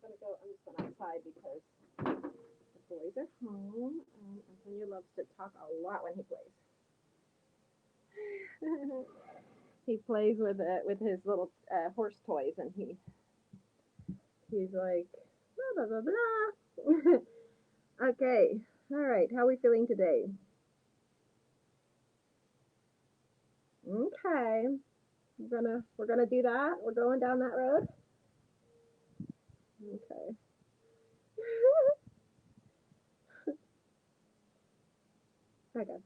gonna go. I'm just going outside because the boys are home, and Antonio loves to talk a lot when he plays. He plays with his little horse toys, and he's like blah blah blah blah. Okay, all right. How are we feeling today? Okay, we're gonna do that. We're going down that road. Okay. Okay.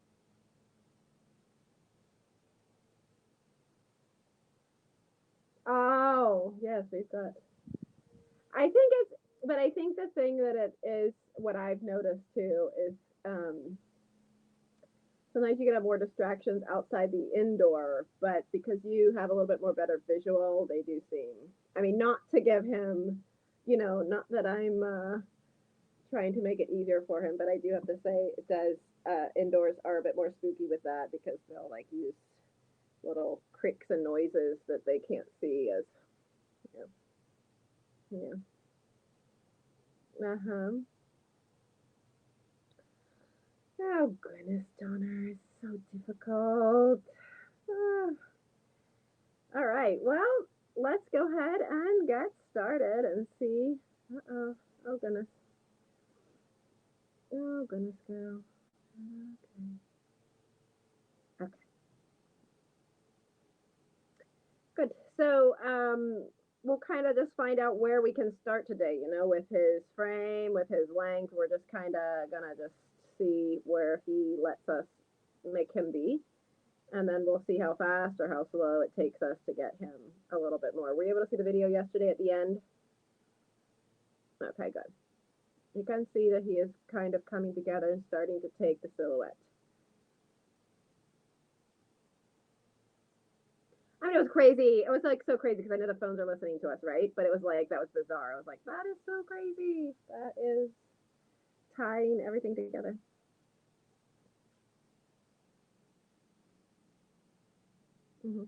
Oh yes, we've got. I think it's, but I think the thing that it is, what I've noticed too is sometimes you can have more distractions outside the indoor, but because you have a little bit more better visual, they do seem. I mean, not to give him, not that I'm trying to make it easier for him, but I do have to say it does. Indoors are a bit more spooky with that because they'll like use little creaks and noises that they can't see as, you know, yeah. Uh huh. Oh goodness, Donner, it's so difficult. Ah. All right, well, let's go ahead and get started and see. Uh oh. Oh goodness. Oh goodness, girl. Okay. Okay. Good. So, we'll kind of just find out where we can start today. With his frame, with his length, we're just kind of gonna just see where he lets us make him be, and then we'll see how fast or how slow it takes us to get him a little bit more. Were you able to see the video yesterday at the end? Okay, good. You can see that he is kind of coming together and starting to take the silhouette. I mean, it was crazy. It was like so crazy because I know the phones are listening to us, right? But it was like, that was bizarre. I was like, that is so crazy. That is tying everything together. Mm-hmm.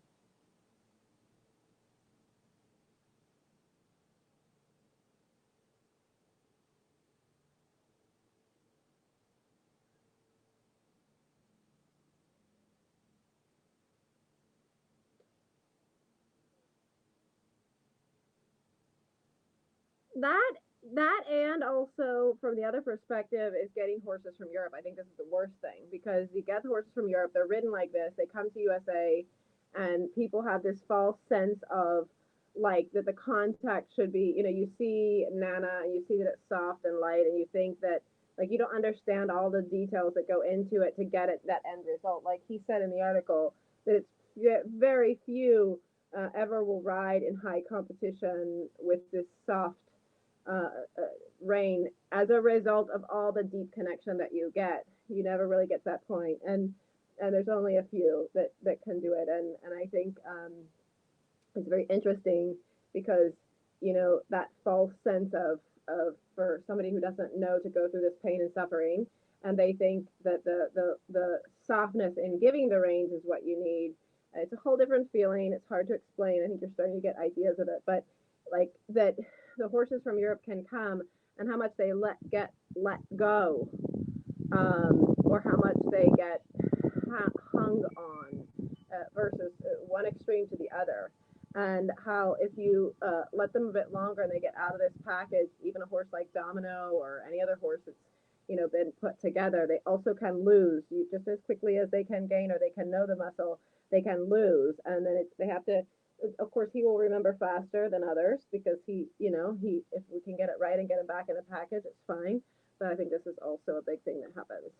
that that and also from the other perspective is getting horses from Europe. I think this is the worst thing because you get the horses from Europe, they're ridden like this, they come to USA, and people have this false sense of like that the contact should be, you see Nana, you see that it's soft and light, and you think that like you don't understand all the details that go into it to get it that end result. Like he said in the article that it's very few ever will ride in high competition with this soft uh, uh, rain as a result of all the deep connection that you get. You never really get to that point, and there's only a few that can do it. And I think it's very interesting because that false sense of for somebody who doesn't know to go through this pain and suffering, and they think that the softness in giving the reins is what you need. It's a whole different feeling. It's hard to explain. I think you're starting to get ideas of it, but like that, the horses from Europe can come, and how much they let go, or how much they get hung on, versus one extreme to the other. And how if you let them a bit longer and they get out of this package, even a horse like Domino or any other horse that's been put together, they also can lose you just as quickly as they can gain, or they can know the muscle, they can lose, and then they have to. Of course, he will remember faster than others because he if we can get it right and get him back in the package, it's fine. But I think this is also a big thing that happens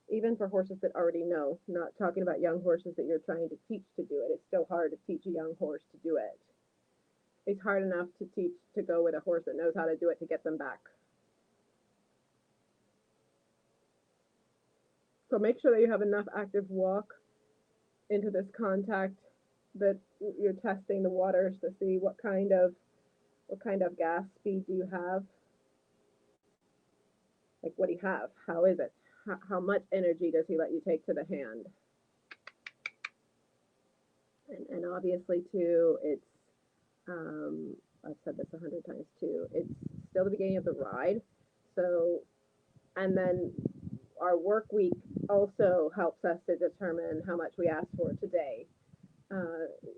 even for horses that already know. Not talking about young horses that you're trying to teach to do it. It's still hard to teach a young horse to do it. It's hard enough to teach to go with a horse that knows how to do it to get them back. So make sure that you have enough active walk into this contact, that you're testing the waters to see what kind of gas speed do you have. Like, what do you have? How is it? How much energy does he let you take to the hand? And obviously too, it's I've said this 100 times too. It's still the beginning of the ride. So, and then our work week also helps us to determine how much we ask for today.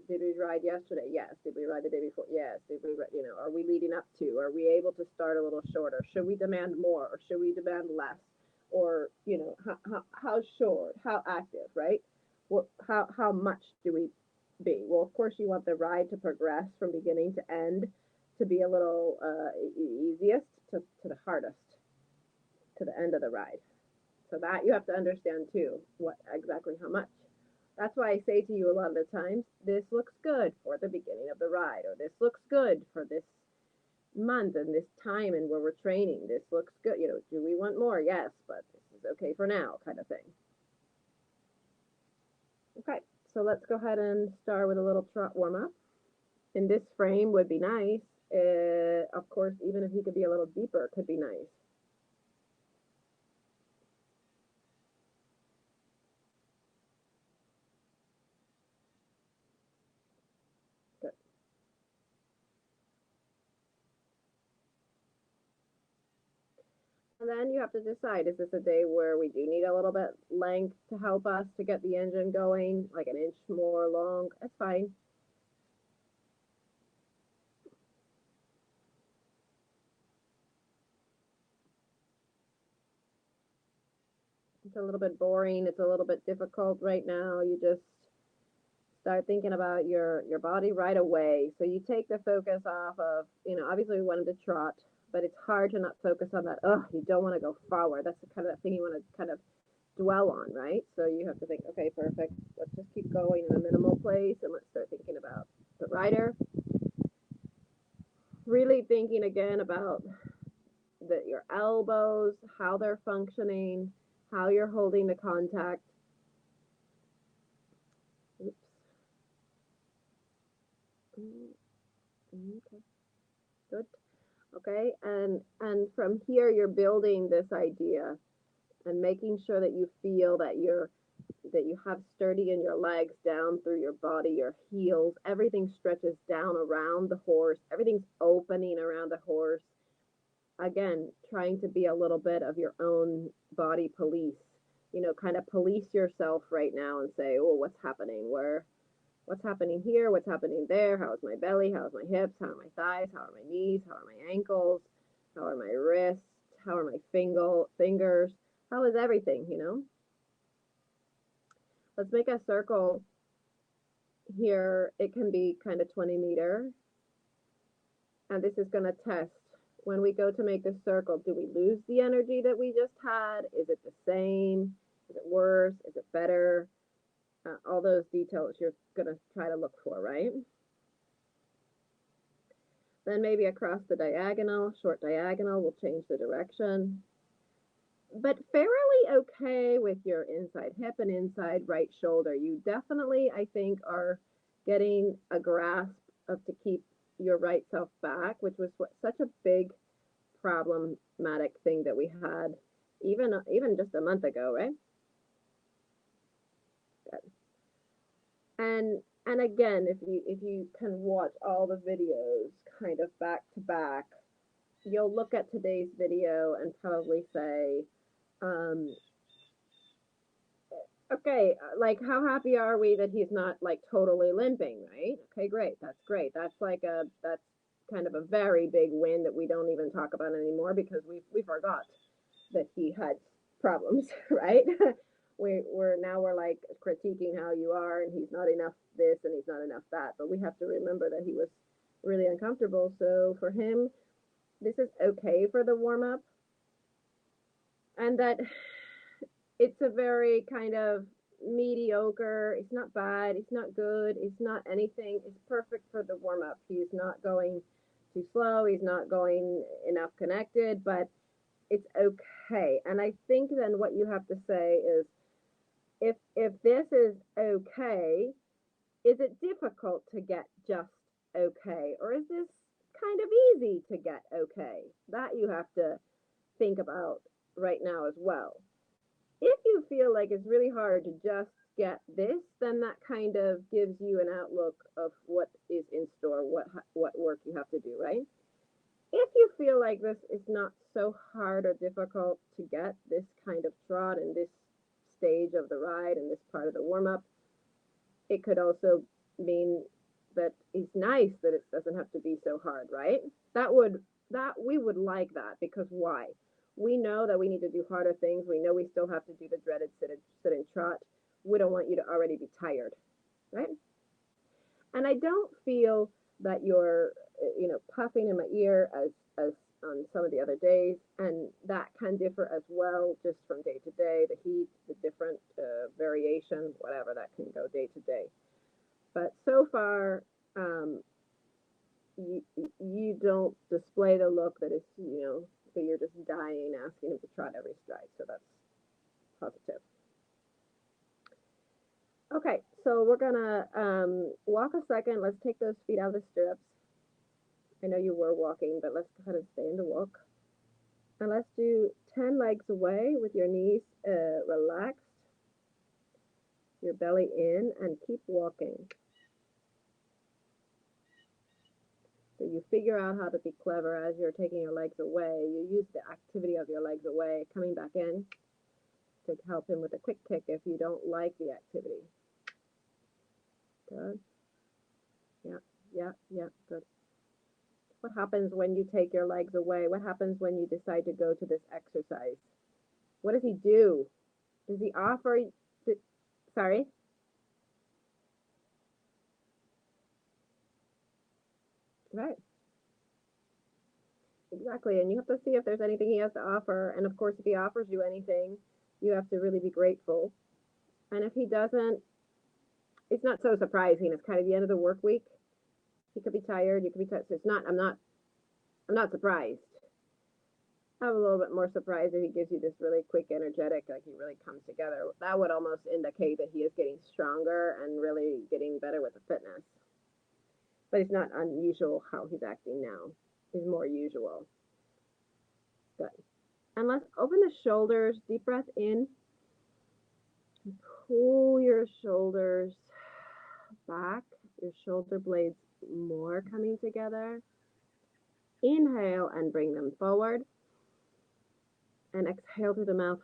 Did we ride yesterday? Yes. Did we ride the day before? Yes. Did we, are we leading up to? Are we able to start a little shorter? Should we demand more or should we demand less? Or, how short, how active, right? How much do we be? Well, of course, you want the ride to progress from beginning to end to be a little easiest to the hardest, to the end of the ride. So that you have to understand too, what exactly how much. That's why I say to you a lot of the times, this looks good for the beginning of the ride, or this looks good for this month and this time and where we're training. This looks good. Do we want more? Yes, but this is okay for now, kind of thing. Okay, so let's go ahead and start with a little trot warm up. In this frame would be nice. Of course, even if you could be a little deeper, it could be nice. Good. And then you have to decide, is this a day where we do need a little bit length to help us to get the engine going, like an inch more long? That's fine. It's a little bit boring. It's a little bit difficult right now. You just start thinking about your body right away. So you take the focus off of, obviously we want them to trot, but it's hard to not focus on that. Oh, you don't want to go forward. That's the kind of thing you want to kind of dwell on, right? So you have to think, okay, perfect. Let's just keep going in a minimal place and let's start thinking about the rider. Really thinking again about your elbows, how they're functioning, how you're holding the contact. Oops. Okay. Good. Okay. And from here you're building this idea and making sure that you feel that you have sturdy in your legs down through your body, your heels, everything stretches down around the horse, everything's opening around the horse. Again, trying to be a little bit of your own body police, kind of police yourself right now and say, oh, what's happening? What's happening here? What's happening there? How is my belly? How is my hips? How are my thighs? How are my knees? How are my ankles? How are my wrists? How are my fingers? How is everything, Let's make a circle here. It can be kind of 20-meter. And this is going to test. When we go to make the circle, do we lose the energy that we just had? Is it the same? Is it worse? Is it better? All those details you're going to try to look for, right? Then maybe across the diagonal, short diagonal, we'll change the direction. But fairly okay with your inside hip and inside right shoulder. You definitely, I think, are getting a grasp of to keep your right self back, which was such a big problematic thing that we had even just a month ago, right? Good. And again, if you can watch all the videos kind of back to back, you'll look at today's video and probably say, um, okay, like how happy are we that he's not like totally limping, right? Okay, great. That's great. That's kind of a very big win that we don't even talk about anymore because we forgot that he had problems, right? we're like critiquing how you are and he's not enough this and he's not enough that, but we have to remember that he was really uncomfortable. So for him, this is okay for the warm up, and that it's a very kind of mediocre. It's not bad. It's not good. It's not anything. It's perfect for the warm up. He's not going too slow. He's not going enough connected, but it's okay. And I think then what you have to say is, if this is okay, is it difficult to get just okay, or is this kind of easy to get okay? That you have to think about right now as well. If you feel like it's really hard to just get this, then that kind of gives you an outlook of what is in store, what work you have to do, right? If you feel like this is not so hard or difficult to get this kind of trot in this stage of the ride and this part of the warm up, it could also mean that it's nice that it doesn't have to be so hard, right? That we would like that because why? We know that we need to do harder things. We know we still have to do the dreaded sit and trot. We don't want you to already be tired, right? And I don't feel that you're, puffing in my ear as on some of the other days, and that can differ as well, just from day to day. The heat, the different variation, whatever that can go day to day. But so far, you, you don't display the look that is, that you're just dying asking him to trot every stride. So that's positive. Okay, so we're gonna walk a second. Let's take those feet out of the stirrups. I know you were walking, but let's kind of stay in the walk. And let's do 10 legs away with your knees relaxed, your belly in, and keep walking. So you figure out how to be clever as you're taking your legs away. You use the activity of your legs away, coming back in to help him with a quick kick if you don't like the activity. Good. Yeah, good. What happens when you take your legs away? What happens when you decide to go to this exercise? What does he do? Does he offer? Sorry? Right. Exactly. And you have to see if there's anything he has to offer. And of course, if he offers you anything, you have to really be grateful. And if he doesn't, it's not so surprising. It's kind of the end of the work week. He could be tired. You could be tired. So it's not. I'm not surprised. I'm a little bit more surprised if he gives you this really quick, energetic, like he really comes together. That would almost indicate that he is getting stronger and really getting better with the fitness. But it's not unusual how he's acting now. It's more usual. Good. And let's open the shoulders. Deep breath in. Pull your shoulders back. Your shoulder blades more coming together. Inhale and bring them forward. And exhale through the mouth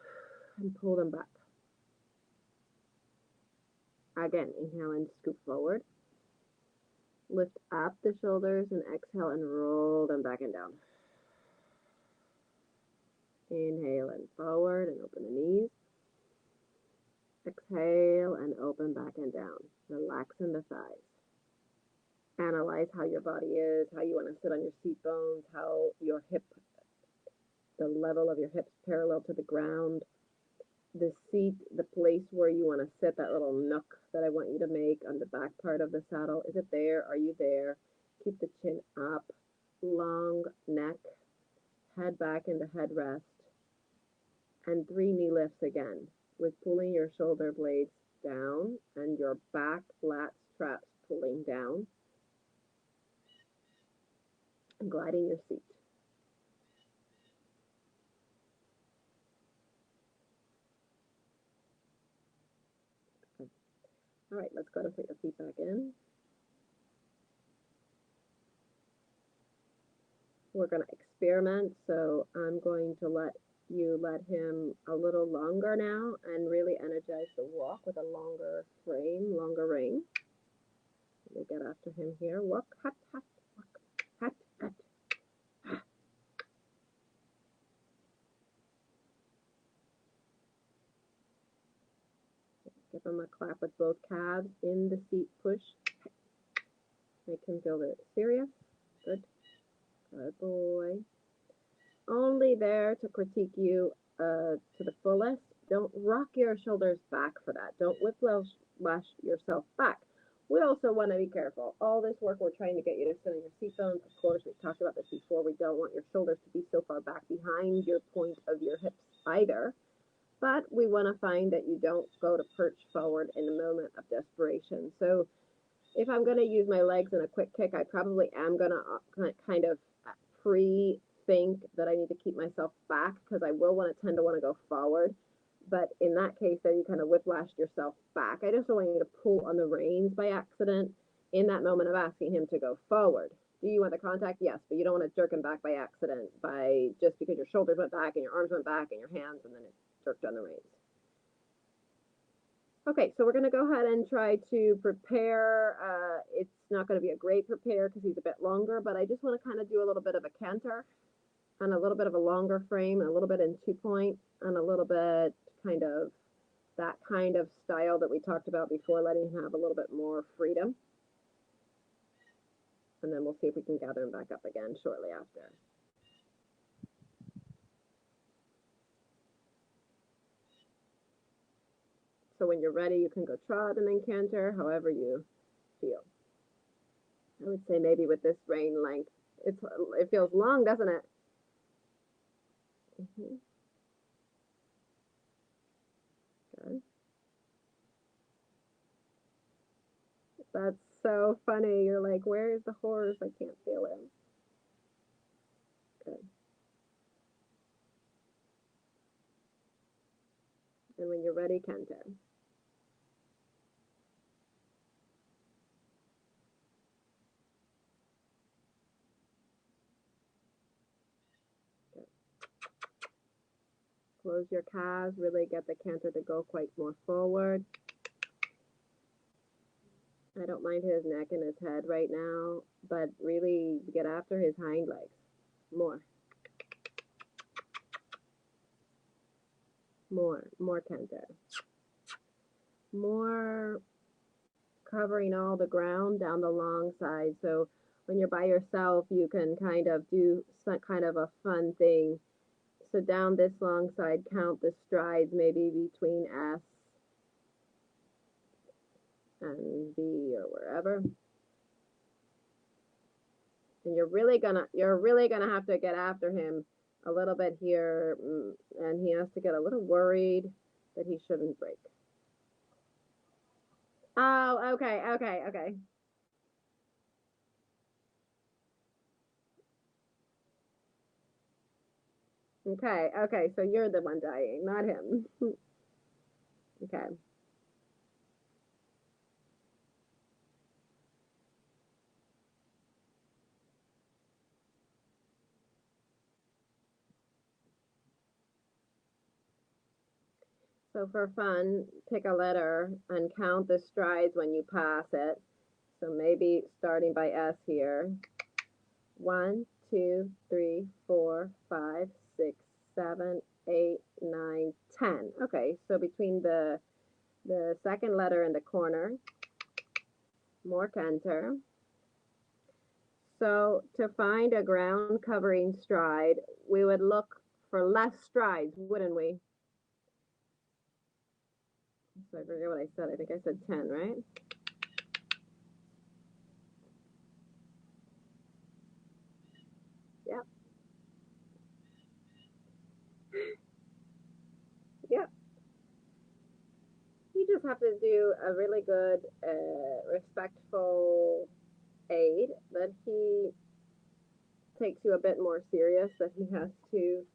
and pull them back. Again, inhale and scoop forward. Lift up the shoulders and exhale and roll them back and down. Inhale and forward and open the knees. Exhale and open back and down. Relax in the thighs. Analyze how your body is, how you want to sit on your seat bones, how your hip, the level of your hips parallel to the ground. The seat, the place where you want to sit, that little nook that I want you to make on the back part of the saddle. Is it there? Are you there? Keep the chin up, long neck, head back into headrest, and 3 knee lifts again with pulling your shoulder blades down and your back lat straps pulling down and gliding your seat. All right, let's go to put your feet back in. We're going to experiment, so I'm going to let him a little longer now and really energize the walk with a longer frame, longer ring. Let me get after him here. Walk, hut, hut, walk, hut, hut. Give him a clap with both calves in the seat push. Make him feel very serious. Good. Good boy. Only there to critique you to the fullest. Don't rock your shoulders back for that. Don't whiplash yourself back. We also want to be careful. All this work, we're trying to get you to sit on your seat bones. Of course, we've talked about this before. We don't want your shoulders to be so far back behind your point of your hips either. But we want to find that you don't go to perch forward in a moment of desperation. So if I'm going to use my legs in a quick kick, I probably am going to kind of pre-think that I need to keep myself back because I will tend to want to go forward. But in that case, then you kind of whiplashed yourself back. I just don't want you to pull on the reins by accident. in that moment of asking him to go forward. Do you want the contact? Yes, but you don't want to jerk him back by accident, by just because your shoulders went back and your arms went back and your hands, and then it jerked on the reins. Okay, so we're going to go ahead and try to prepare. It's not going to be a great prepare because he's a bit longer, but I just want to kind of do a little bit of a canter and a little bit of a longer frame, and a little bit in 2-point, and a little bit kind of that kind of style that we talked about before, letting him have a little bit more freedom. And then we'll see if we can gather him back up again shortly after. So when you're ready, you can go trot and then canter, however you feel. I would say maybe with this rein length, it feels long, doesn't it? Good. That's so funny. You're like, where is the horse? I can't feel him. Good. And when you're ready, canter. Good. Close your calves, really get the canter to go quite more forward. I don't mind his neck and his head right now, but really get after his hind legs. More. More canter. More covering all the ground down the long side. So when you're by yourself, you can kind of do some kind of a fun thing. So down this long side, count the strides maybe between S and B or wherever. And you're really gonna have to get after him a little bit here, and he has to get a little worried that he shouldn't break. Oh, okay. Okay, so you're the one dying, not him. Okay. So for fun, pick a letter and count the strides when you pass it. So maybe starting by S here. 1, 2, 3, 4, 5, 6, 7, 8, 9, 10. Okay, so between the second letter in the corner, more canter. So to find a ground covering stride, we would look for less strides, wouldn't we? So I forget what I said. I think I said 10, right? Yep. Yep. You just have to do a really good, respectful aid that he takes you a bit more serious, that he has to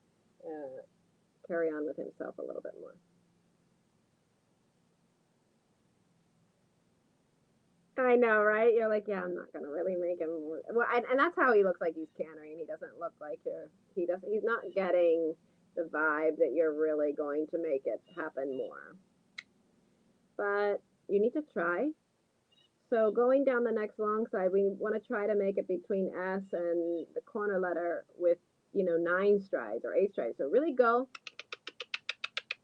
carry on with himself a little bit more. I know, right? You're like, yeah, I'm not gonna really make him. Well, and that's how he looks like he's cantering. He doesn't look like he doesn't. He's not getting the vibe that you're really going to make it happen more. But you need to try. So going down the next long side, we want to try to make it between S and the corner letter with 9 strides or 8 strides. So really go.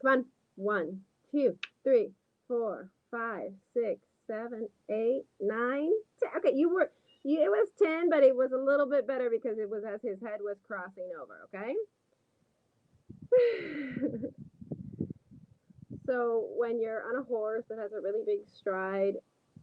Come on. 1, 2, 3, 4, 5, 6, 7, 8, 9, 10. Okay, it was 10, but it was a little bit better because it was as his head was crossing over, okay? So when you're on a horse that has a really big stride,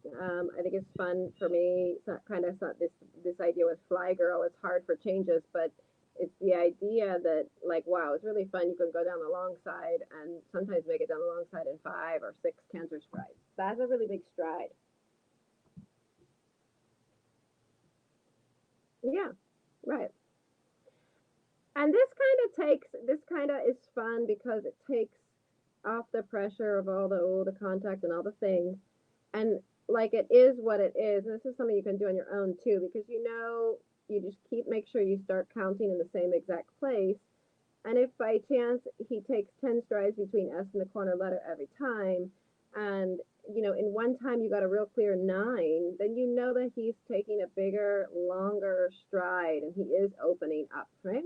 I think it's fun for me. It's kind of this idea with Fly Girl. It's hard for changes, but it's the idea that like, wow, it's really fun. You can go down the long side and sometimes make it down the long side in 5 or 6 canter strides. That's a really big stride. Yeah, right. And this kind of is fun because it takes off the pressure of all the contact and all the things. And like it is what it is. And this is something you can do on your own too, because you just make sure you start counting in the same exact place. And if by chance he takes 10 strides between S and the corner letter every time, and in one time you got a real clear 9, then you know that he's taking a bigger, longer stride and he is opening up, right?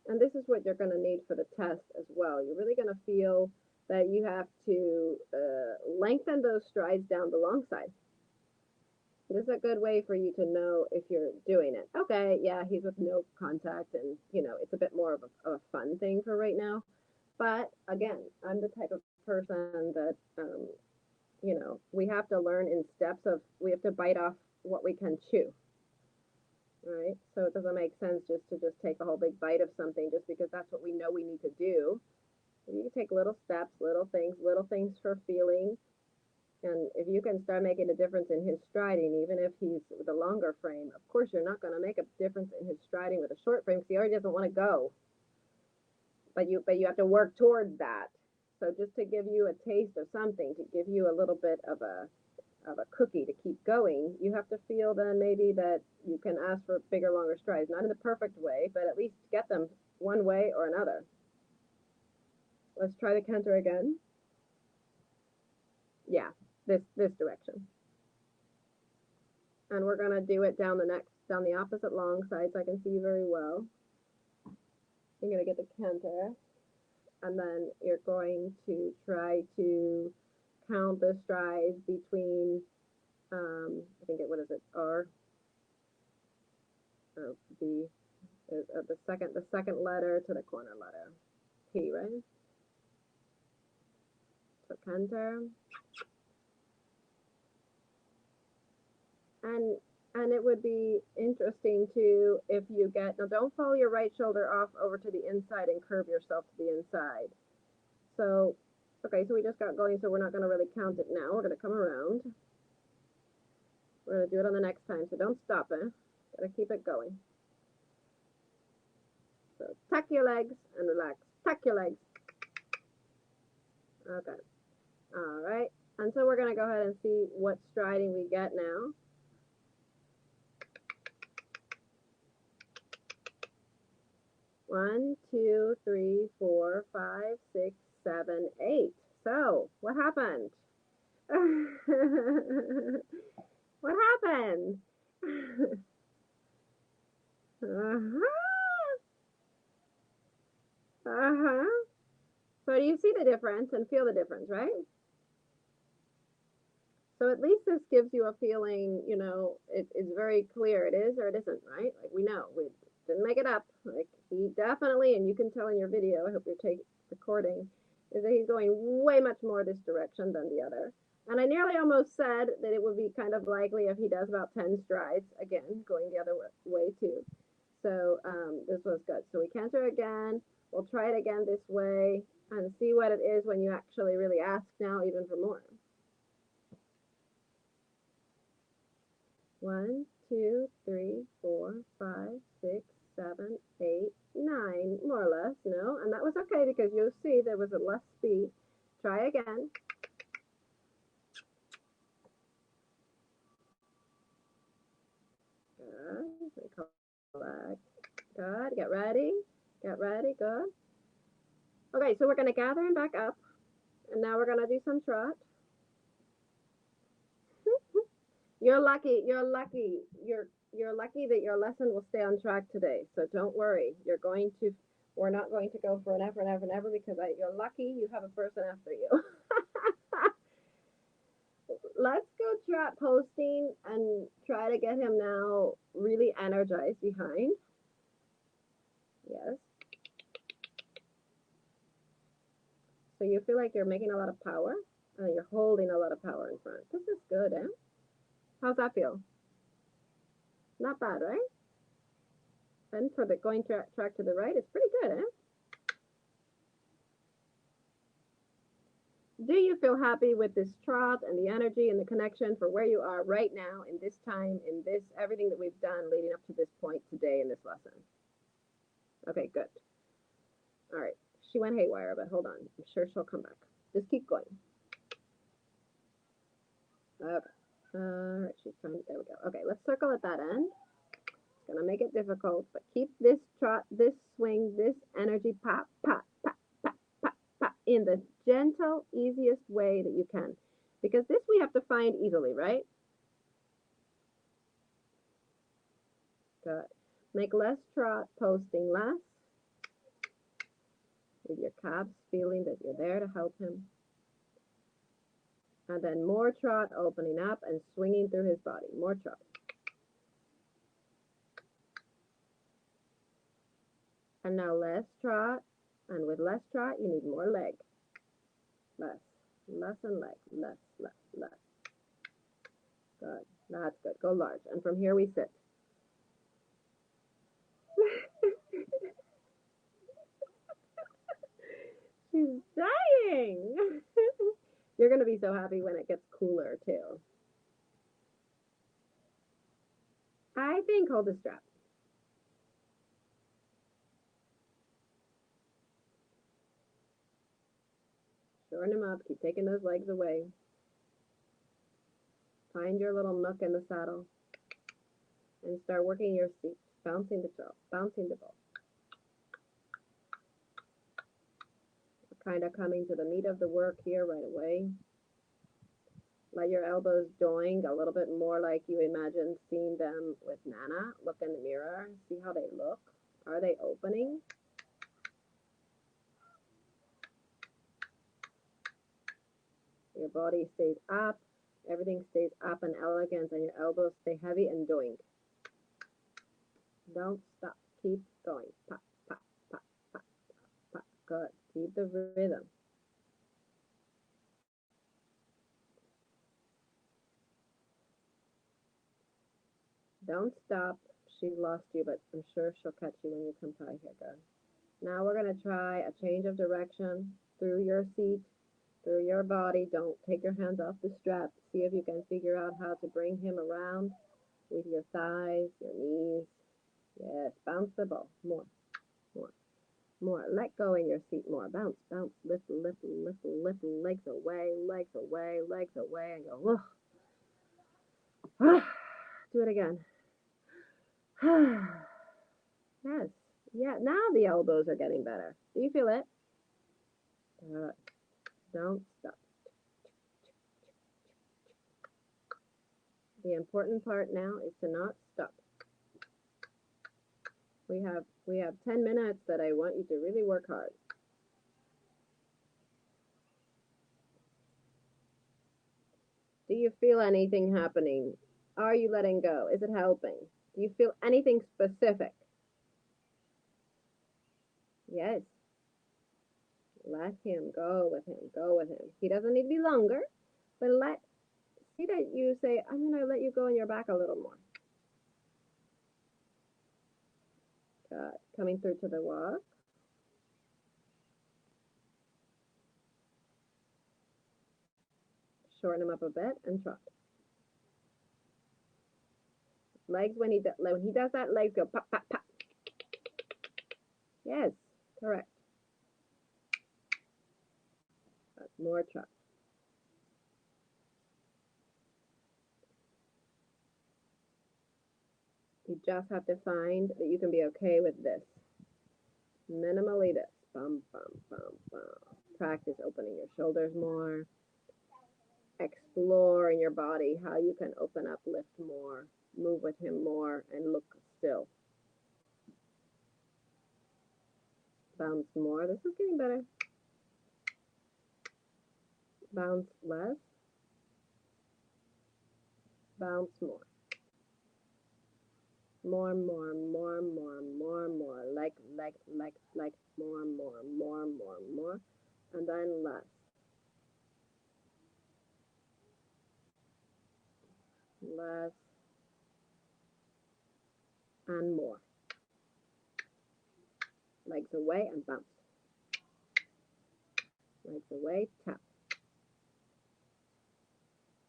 And this is what you're going to need for the test as well. You're really going to feel that you have to lengthen those strides down the long side. This is a good way for you to know if you're doing it. Okay, yeah, he's with no contact, and it's a bit more of a fun thing for right now. But again, I'm the type of person that we have to learn in steps of, we have to bite off what we can chew. All right, so it doesn't make sense just to take a whole big bite of something just because that's what we know we need to do. You can take little steps, little things for feeling. And if you can start making a difference in his striding, even if he's with a longer frame, of course you're not going to make a difference in his striding with a short frame because he already doesn't want to go. But you have to work towards that. So just to give you a taste of something, to give you a little bit of a cookie to keep going, you have to feel then maybe that you can ask for bigger, longer strides. Not in the perfect way, but at least get them one way or another. Let's try the canter again. Yeah, this direction. And we're going to do it down the opposite long side so I can see you very well. You're going to get the canter, and then you're going to try to count the strides between, I think what is it, R or B, the second letter to the corner letter, P, right? So canter. And it would be interesting too if you now don't follow your right shoulder off over to the inside and curve yourself to the inside. So, okay, so we just got going, so we're not going to really count it now. We're going to come around. We're going to do it on the next time, so don't stop it. Got to keep it going. So tuck your legs and relax. Tuck your legs. Okay. All right. And so we're going to go ahead and see what striding we get now. One, two, three, four, five, six, 7, 8. So, what happened? What happened? So you see the difference and feel the difference, right? So at least this gives you a feeling, it's very clear it is or it isn't, right? Like we know, we didn't make it up. Like he definitely, and you can tell in your video, I hope you're recording, is that he's going way much more this direction than the other. And I nearly almost said that it would be kind of likely if he does about 10 strides, again, going the other way too. So this was good. So we canter again. We'll try it again this way and see what it is when you actually really ask now even for more. 1, 2, 3, 4, 5, 6, 7, 8, 9, more or less, and that was okay because you'll see there was a less speed. Try again. Good. Good. Get ready. Get ready. Good. Okay, so we're going to gather him back up, and now we're going to do some trot. You're lucky. You're lucky. You're lucky that your lesson will stay on track today. So don't worry. We're not going to go for an ever and ever and ever because you're lucky you have a person after you. Let's go trot posting and try to get him now really energized behind. Yes. So you feel like you're making a lot of power and you're holding a lot of power in front. This is good, eh? How's that feel? Not bad, right? And for the going track to the right, it's pretty good, eh? Do you feel happy with this trot and the energy and the connection for where you are right now in this time, in this, everything that we've done leading up to this point today in this lesson? Okay, good. All right. She went haywire, but hold on. I'm sure she'll come back. Just keep going. Okay. Alright, she's trying to, there we go. Okay, let's circle at that end. It's gonna make it difficult, but keep this trot, this swing, this energy pop, pop, pop, pop, pop, pop in the gentle, easiest way that you can. Because this we have to find easily, right? Good. Make less trot, posting less. With your calves feeling that you're there to help him. And then more trot, opening up and swinging through his body. More trot. And now less trot. And with less trot, you need more leg. Less. Less and leg. Less, less, less. Good. That's good. Go large. And from here we sit. She's dying. You're going to be so happy when it gets cooler, too. I think hold the strap. Shorten him up. Keep taking those legs away. Find your little nook in the saddle. And start working your seat. Bouncing the ball. Bouncing the ball. Kind of coming to the meat of the work here right away. Let your elbows join a little bit more like you imagined seeing them with Nana. Look in the mirror. See how they look. Are they opening? Your body stays up. Everything stays up and elegant, and your elbows stay heavy and doing. Don't stop. Keep going. Pop, pop, pop, pop, pop. Good. Keep the rhythm. Don't stop. She lost you, but I'm sure she'll catch you when you come by here. Good. Now we're going to try a change of direction through your seat, through your body. Don't take your hands off the strap. See if you can figure out how to bring him around with your thighs, your knees. Yes, bounce the ball. More, more, more. Let go in your seat more. Bounce, bounce, lift, lift, lift, lift, legs away, legs away, legs away, and go, whoa. Do it again. Yes. Yeah, now the elbows are getting better. Do you feel it? Don't stop. The important part now is to not stop. We have 10 minutes that I want you to really work hard. Do you feel anything happening? Are you letting go? Is it helping? Do you feel anything specific? Yes. Let him go with him. Go with him. He doesn't need to be longer, but see that you say, I'm going to let you go on your back a little more. Good. Coming through to the walk. Shorten him up a bit and trot. Legs, when he does that, legs go pop, pop, pop. Yes, correct. More trot. You just have to find that you can be okay with this. Minimally this. Bum, bum, bum, bum. Practice opening your shoulders more. Explore in your body how you can open up, lift more, move with him more, and look still. Bounce more. This is getting better. Bounce less. Bounce more. More, more, more, more, more, more. Like, more, more, more, more, more. And then less. Less. And more. Legs away and bounce. Legs away, tap.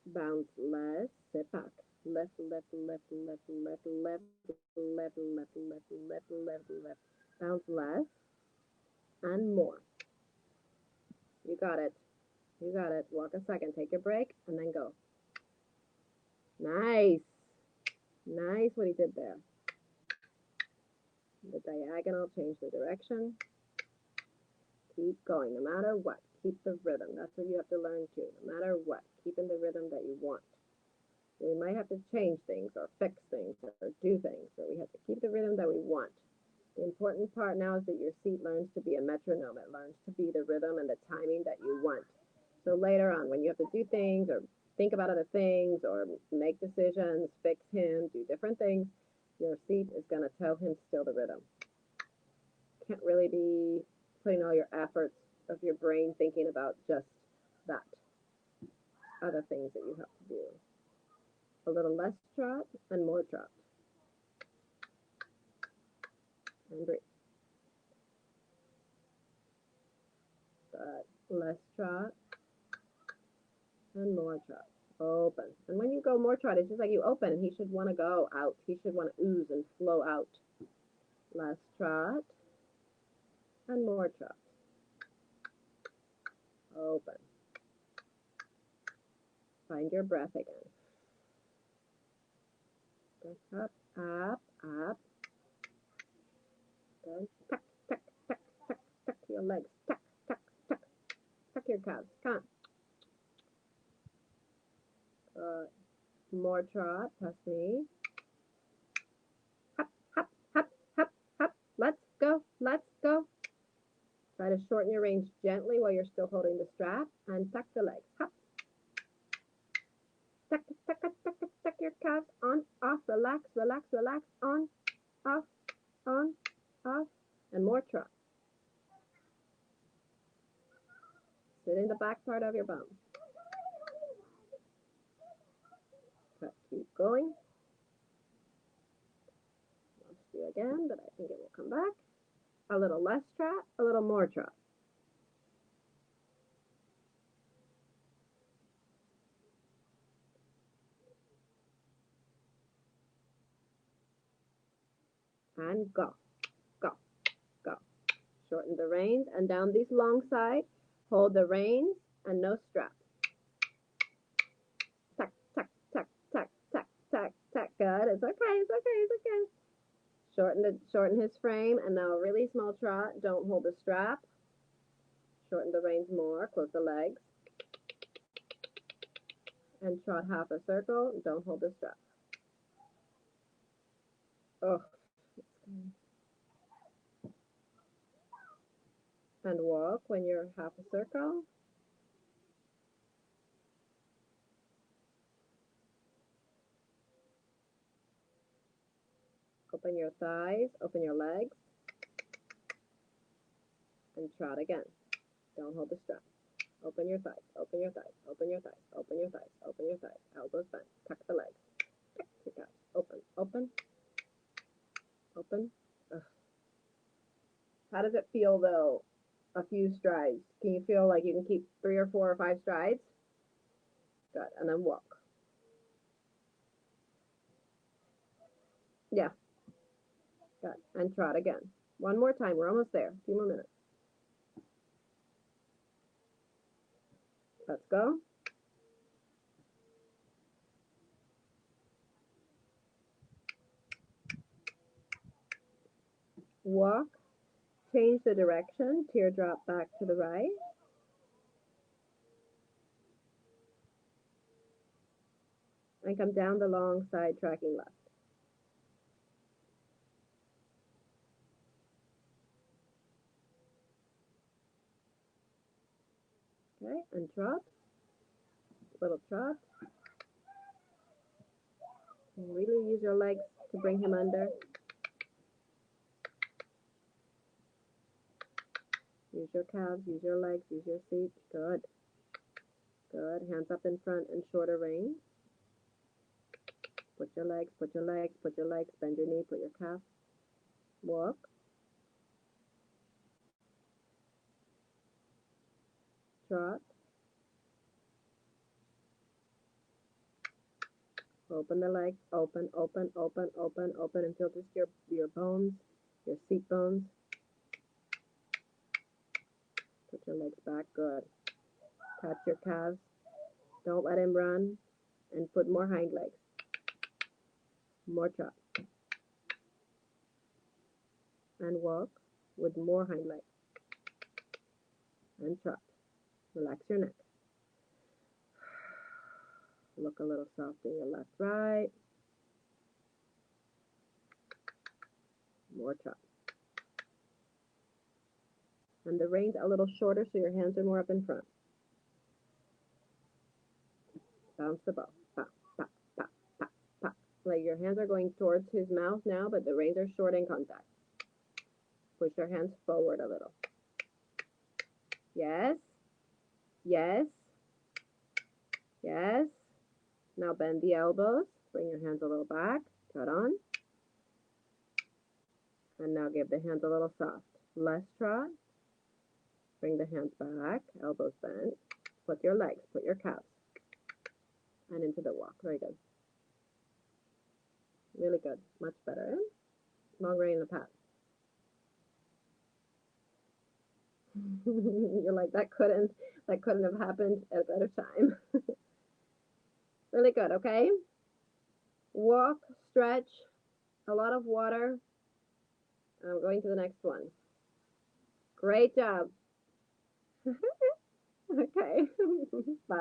Bounce less, sit back. Lift, lift, lift, lift, lift, lift, lift, lift, lift, lift, lift, lift. Bounce less and more. You got it. You got it. Walk a second, take your break, and then go. Nice. Nice what he did there. The diagonal, change the direction. Keep going, no matter what. Keep the rhythm. That's what you have to learn too. No matter what, keep in the rhythm that you want. We might have to change things or fix things or do things, but we have to keep the rhythm that we want. The important part now is that your seat learns to be a metronome. It learns to be the rhythm and the timing that you want. So later on, when you have to do things or think about other things or make decisions, fix him, do different things, your seat is going to tell him still the rhythm. Can't really be putting all your efforts of your brain thinking about just that. Other things that you have to do. A little less trot and more trot. And breathe. But less trot and more trot. Open. And when you go more trot, it's just like you open and he should want to go out. He should want to ooze and flow out. Less trot and more trot. Open. Find your breath again. Breath up, up, up. Good. Tuck, tuck, tuck, tuck, tuck your legs. Tuck, tuck, tuck. Tuck your calves. Come on. More trot, past me. Hop, hop, hop, hop, hop. Let's go, let's go. Try to shorten your range gently while you're still holding the strap and tuck the legs. Hop. Tuck, tuck, tuck, tuck, tuck, tuck your calves. On, off, relax, relax, relax. On, off, on, off. And more trot. Sit in the back part of your bum. Okay, keep going. Let's do again, but I think it will come back. A little less trot, a little more trot. And go, go, go. Shorten the reins and down these long sides. Hold the reins and no strap. Tuck, tuck, tuck, tuck, tuck, tuck, tuck. Good. It's okay, it's okay, it's okay. Shorten his frame and now a really small trot. Don't hold the strap. Shorten the reins more. Close the legs. And trot half a circle. Don't hold the strap. Oh. And walk when you're half a circle. Open your thighs, open your legs, and trot again. Don't hold the strap. Open your thighs, open your thighs, open your thighs, open your thighs, open your thighs. Elbows bent, tuck the legs. Tuck your calves. Open, open, open. Ugh. How does it feel though? A few strides. Can you feel like you can keep 3 or 4 or 5 strides? Good. And then walk. Yeah. Good. And trot again. One more time. We're almost there. A few more minutes. Let's go. Walk. Change the direction. Teardrop back to the right. And come down the long side, tracking left. Okay, and trot. Little trot. And really use your legs to bring him under. Use your calves, use your legs, use your feet. Good. Good. Hands up in front and shorter range. Put your legs, put your legs, put your legs, bend your knee, put your calf. Walk. Trot. Open the legs, open, open, open, open, open until just your bones, your seat bones. Put your legs back, good. Touch your calves. Don't let him run. And put more hind legs. More trot. And walk with more hind leg. And trot. Relax your neck. Look a little soft in your left, right. More trot. And the reins a little shorter so your hands are more up in front. Bounce the ball. Pop, pop, pop, pop, pop. Like your hands are going towards his mouth now, but the reins are short in contact. Push your hands forward a little. Yes. Yes. Yes. Now bend the elbows. Bring your hands a little back. Trot on. And now give the hands a little soft. Less trot. Bring the hands back. Elbows bent. Put your legs. Put your calves. And into the walk. Very good. Really good. Much better. Long rein in the path. You're like, that couldn't have happened at a better time. Really good, okay? Walk, stretch, a lot of water. I'm going to the next one. Great job. Okay. Bye.